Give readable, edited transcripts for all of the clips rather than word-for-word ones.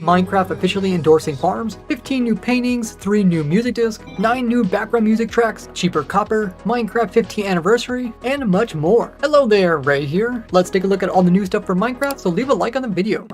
Minecraft officially endorsing farms, 15 new paintings, 3 new music discs, 9 new background music tracks, cheaper copper, Minecraft 15th anniversary, and much more. Hello there, Ray here. Let's take a look at all the new stuff for Minecraft, so leave a like on the video.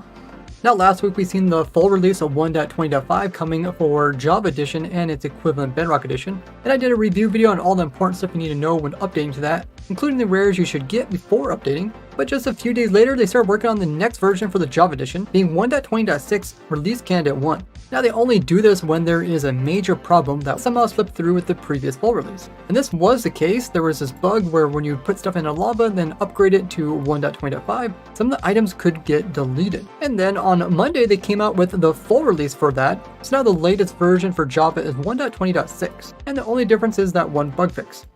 Now last week we seen the full release of 1.20.5 coming for Java Edition and its equivalent Bedrock Edition, and I did a review video on all the important stuff you need to know when updating to that, including the rares you should get before updating. But just a few days later, they started working on the next version for the Java Edition, being 1.20.6 Release Candidate 1. Now they only do this when there is a major problem that somehow slipped through with the previous full release. And this was the case. There was this bug where when you put stuff into lava, then upgrade it to 1.20.5, some of the items could get deleted. And then on Monday, they came out with the full release for that. So now the latest version for Java is 1.20.6. And the only difference is that one bug fix.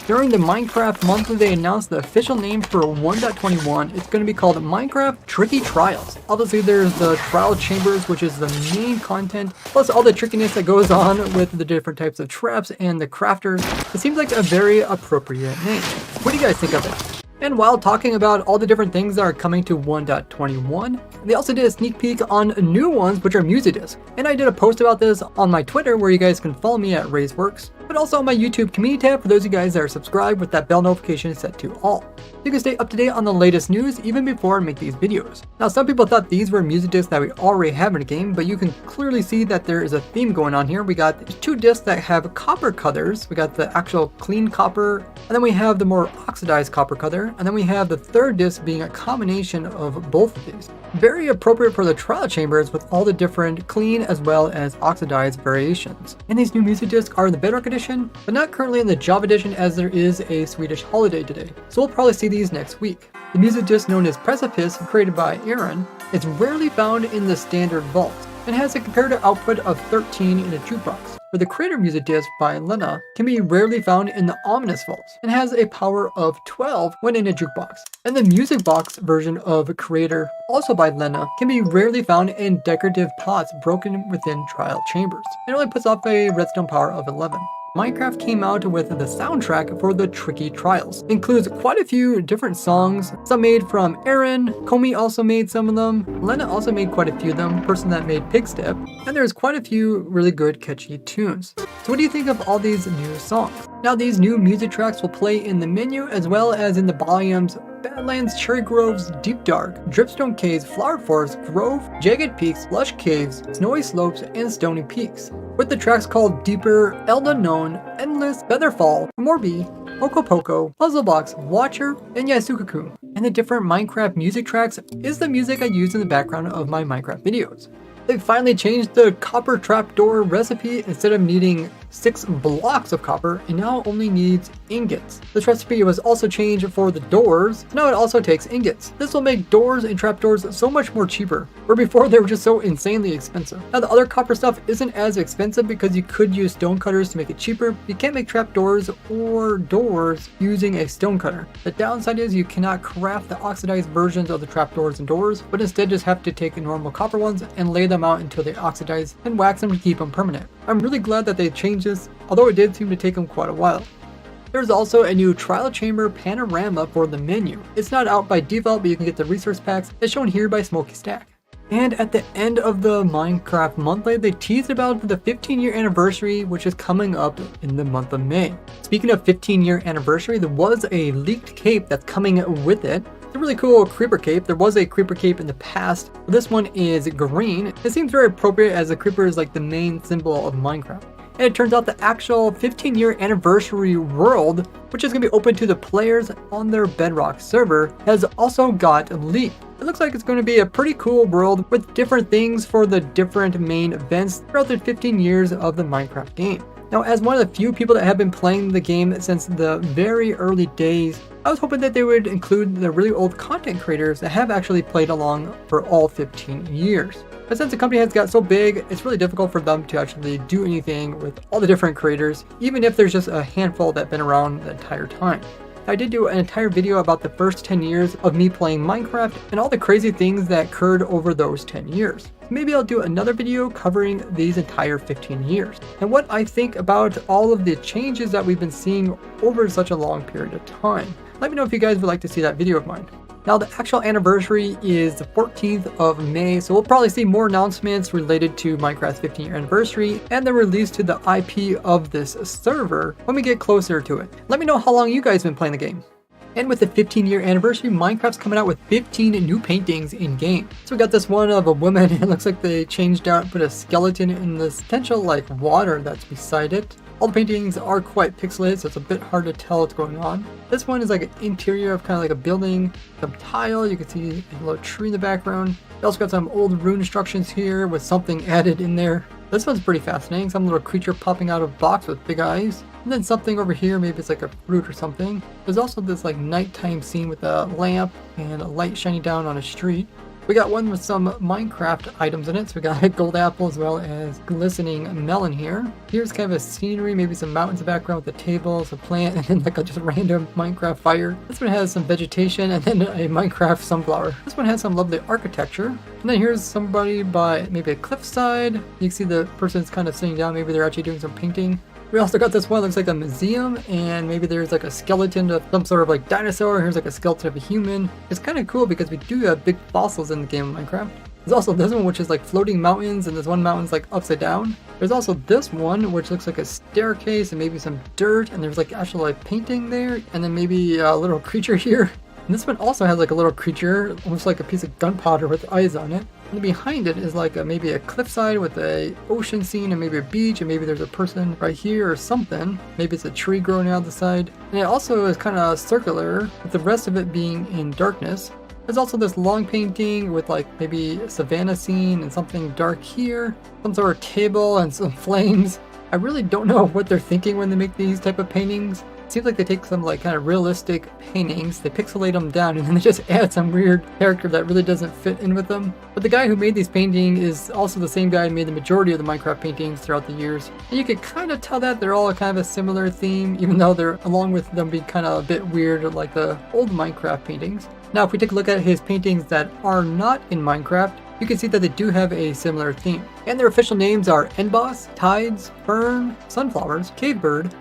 During the Minecraft Monthly, they announced the official name for 1.21. It's going to be called Minecraft Tricky Trials. Obviously, there's the Trial Chambers, which is the main content, plus all the trickiness that goes on with the different types of traps and the crafters. It seems like a very appropriate name. What do you guys think of it? And while talking about all the different things that are coming to 1.21, they also did a sneak peek on new ones, which are music discs. And I did a post about this on my Twitter, where you guys can follow me at RaysWorks, but also on my YouTube community tab for those of you guys that are subscribed with that bell notification set to all. You can stay up to date on the latest news even before I make these videos. Now, some people thought these were music discs that we already have in the game, but you can clearly see that there is a theme going on here. We got 2 discs that have copper colors. We got the actual clean copper, and then we have the more oxidized copper color, and then we have the third disc being a combination of both of these. Very appropriate for the trial chambers with all the different clean as well as oxidized variations. And these new music discs are in the Bedrock Edition, but not currently in the Java Edition, as there is a Swedish holiday today. So we'll probably see these next week. The music disc, known as Precipice, created by Aaron, is rarely found in the standard vault and has a comparative output of 13 in a jukebox. For the Creator music disc by Lena can be rarely found in the Ominous vaults and has a power of 12 when in a jukebox. And the music box version of Creator, also by Lena, can be rarely found in decorative pots broken within trial chambers. It only puts off a redstone power of 11. Minecraft came out with the soundtrack for the Tricky Trials. It includes quite a few different songs, some made from Aaron, Komi also made some of them, Lena also made quite a few of them, person that made Pigstep, and there's quite a few really good catchy tunes. So what do you think of all these new songs? Now these new music tracks will play in the menu as well as in the biomes Badlands, Cherry Groves, Deep Dark, Dripstone Caves, Flower Forest, Grove, Jagged Peaks, Lush Caves, Snowy Slopes, and Stony Peaks, with the tracks called Deeper, Elda Known, Endless, Featherfall, Morbi, Okopoko, Puzzlebox, Watcher, and Yasukaku. And the different Minecraft music tracks is the music I use in the background of my Minecraft videos. They finally changed the copper trapdoor recipe. Instead of needing 6 blocks of copper, it now only needs ingots. This recipe was also changed for the doors. Now it also takes ingots. This will make doors and trapdoors so much more cheaper, where before they were just so insanely expensive. Now the other copper stuff isn't as expensive because you could use stone cutters to make it cheaper. You can't make trapdoors or doors using a stone cutter. The downside is you cannot craft the oxidized versions of the trapdoors and doors, but instead just have to take normal copper ones and lay them out until they oxidize and wax them to keep them permanent. I'm really glad that they changed this, although it did seem to take them quite a while. There's also a new trial chamber panorama for the menu. It's not out by default, but you can get the resource packs as shown here by Smokey Stack. And at the end of the Minecraft Monthly, they teased about the 15-year anniversary, which is coming up in the month of May. Speaking of 15-year anniversary, there was a leaked cape that's coming with it. It's a really cool creeper cape. There was a creeper cape in the past, but this one is green. It seems very appropriate as the creeper is like the main symbol of Minecraft. And it turns out the actual 15-year anniversary world, which is going to be open to the players on their Bedrock server, has also got leaked. It looks like it's going to be a pretty cool world with different things for the different main events throughout the 15 years of the Minecraft game. Now, as one of the few people that have been playing the game since the very early days, I was hoping that they would include the really old content creators that have actually played along for all 15 years. But since the company has got so big, it's really difficult for them to actually do anything with all the different creators, even if there's just a handful that have been around the entire time. I did do an entire video about the first 10 years of me playing Minecraft and all the crazy things that occurred over those 10 years. Maybe I'll do another video covering these entire 15 years and what I think about all of the changes that we've been seeing over such a long period of time. Let me know if you guys would like to see that video of mine. Now the actual anniversary is the 14th of May, so we'll probably see more announcements related to Minecraft's 15-year anniversary and the release to the IP of this server when we get closer to it. Let me know how long you guys have been playing the game. And with the 15-year anniversary, Minecraft's coming out with 15 new paintings in-game. So we got this one of a woman. It looks like they changed out, put a skeleton in this potential like water that's beside it. All the paintings are quite pixelated, so it's a bit hard to tell what's going on. This one is like an interior of kind of like a building, some tile. You can see a little tree in the background. They also got some old rune instructions here with something added in there. This one's pretty fascinating. Some little creature popping out of a box with big eyes. And then something over here, maybe it's like a fruit or something. There's also this like nighttime scene with a lamp and a light shining down on a street. We got one with some Minecraft items in it. So we got a gold apple as well as glistening melon here. Here's kind of a scenery, maybe some mountains in the background with a table, some plant, and then like a just random Minecraft fire. This one has some vegetation and then a Minecraft sunflower. This one has some lovely architecture. And then here's somebody by maybe a cliffside. You can see the person's kind of sitting down. Maybe they're actually doing some painting. We also got this one that looks like a museum, and maybe there's like a skeleton of some sort of like dinosaur. Here's like a skeleton of a human. It's kind of cool because we do have big fossils in the game of Minecraft. There's also this one which is like floating mountains, and this one mountain's like upside down. There's also this one which looks like a staircase and maybe some dirt, and there's like actual like painting there, and then maybe a little creature here. And this one also has like a little creature, almost like a piece of gunpowder with eyes on it. And behind it is like maybe a cliffside with a ocean scene and maybe a beach, and maybe there's a person right here or something. Maybe it's a tree growing out the side. And it also is kind of circular, with the rest of it being in darkness. There's also this long painting with like maybe a savanna scene and something dark here, some sort of table and some flames. I really don't know what they're thinking when they make these type of paintings. Seems like they take some like kind of realistic paintings, they pixelate them down, and then they just add some weird character that really doesn't fit in with them. But the guy who made these paintings is also the same guy who made the majority of the Minecraft paintings throughout the years. And you can kind of tell that they're all kind of a similar theme, even though they're, along with them being kind of a bit weird like the old Minecraft paintings. Now if we take a look at his paintings that are not in Minecraft, you can see that they do have a similar theme. And their official names are Endboss, Tides, Fern, Sunflowers, Cave Bird,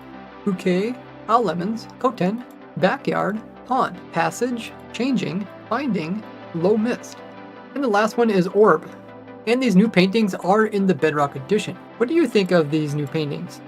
Bouquet, Owl Lemons, Koten, Backyard, Pond, Passage, Changing, Finding, Low Mist. And the last one is Orb. And these new paintings are in the Bedrock Edition. What do you think of these new paintings?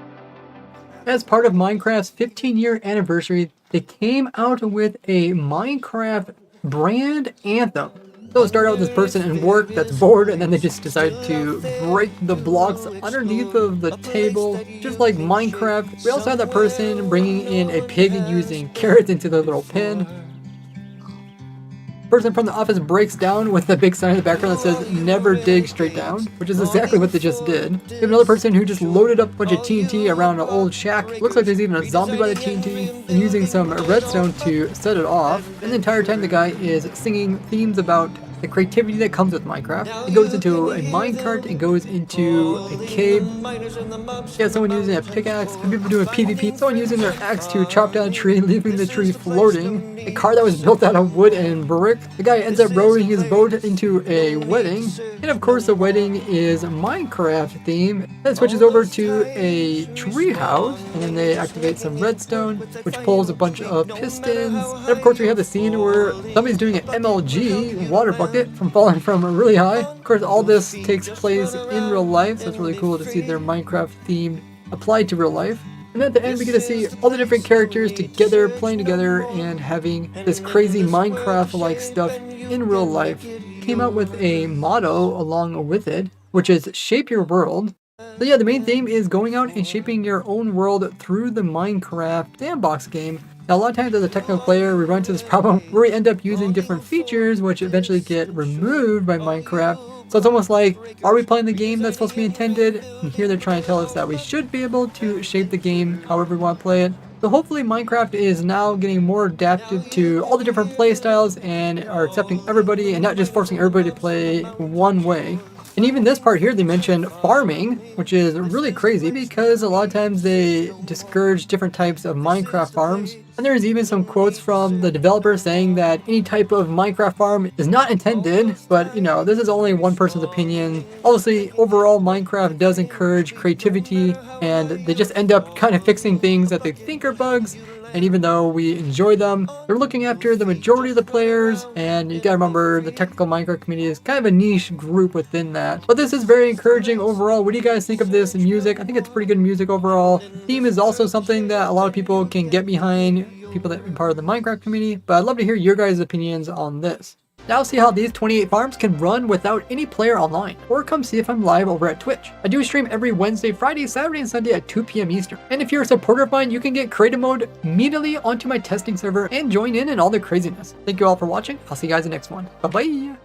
As part of Minecraft's 15-year anniversary, they came out with a Minecraft brand anthem. So it started out with this person in work that's bored, and then they just decided to break the blocks underneath of the table, just like Minecraft. We also had that person bringing in a pig using carrots into the little pen. Person from the office breaks down with a big sign in the background that says never dig straight down, which is exactly what they just did. We have another person who just loaded up a bunch of TNT around an old shack. Looks like there's even a zombie by the TNT, and using some redstone to set it off. And the entire time the guy is singing themes about the creativity that comes with Minecraft. It goes into a minecart, it goes into a cave. Yeah, someone using a pickaxe, and people doing PvP. Someone using their axe to chop down a tree, leaving the tree floating. A car that was built out of wood and brick. The guy ends up rowing his boat into a wedding. And of course the wedding is Minecraft theme. Then switches over to a tree house, and then they activate some redstone, which pulls a bunch of pistons. And of course we have the scene where somebody's doing an MLG water bucket from falling from really high. Of course all this takes place in real life, so it's really cool to see their Minecraft theme applied to real life. And at the end we get to see all the different characters together, playing together, and having this crazy Minecraft-like stuff in real life. Came out with a motto along with it, which is shape your world. So yeah, the main theme is going out and shaping your own world through the Minecraft sandbox game. Now a lot of times as a techno player, we run into this problem where we end up using different features which eventually get removed by Minecraft. So it's almost like, are we playing the game that's supposed to be intended? And here they're trying to tell us that we should be able to shape the game however we want to play it. So hopefully Minecraft is now getting more adapted to all the different play styles and are accepting everybody and not just forcing everybody to play one way. And even this part here, they mentioned farming, which is really crazy because a lot of times they discourage different types of Minecraft farms. And there's even some quotes from the developer saying that any type of Minecraft farm is not intended, but you know, this is only one person's opinion. Obviously, overall, Minecraft does encourage creativity, and they just end up kind of fixing things that they think are bugs. And even though we enjoy them, they're looking after the majority of the players, and you gotta remember the technical Minecraft community is kind of a niche group within that. But this is very encouraging overall. What do you guys think of this music? I think it's pretty good music overall. The theme is also something that a lot of people can get behind, people that are part of the Minecraft community, but I'd love to hear your guys' opinions on this. Now see how these 28 farms can run without any player online, or come see if I'm live over at Twitch. I do stream every Wednesday, Friday, Saturday, and Sunday at 2 p.m. Eastern. And if you're a supporter of mine, you can get creative mode immediately onto my testing server and join in all the craziness. Thank you all for watching. I'll see you guys in the next one. Bye bye.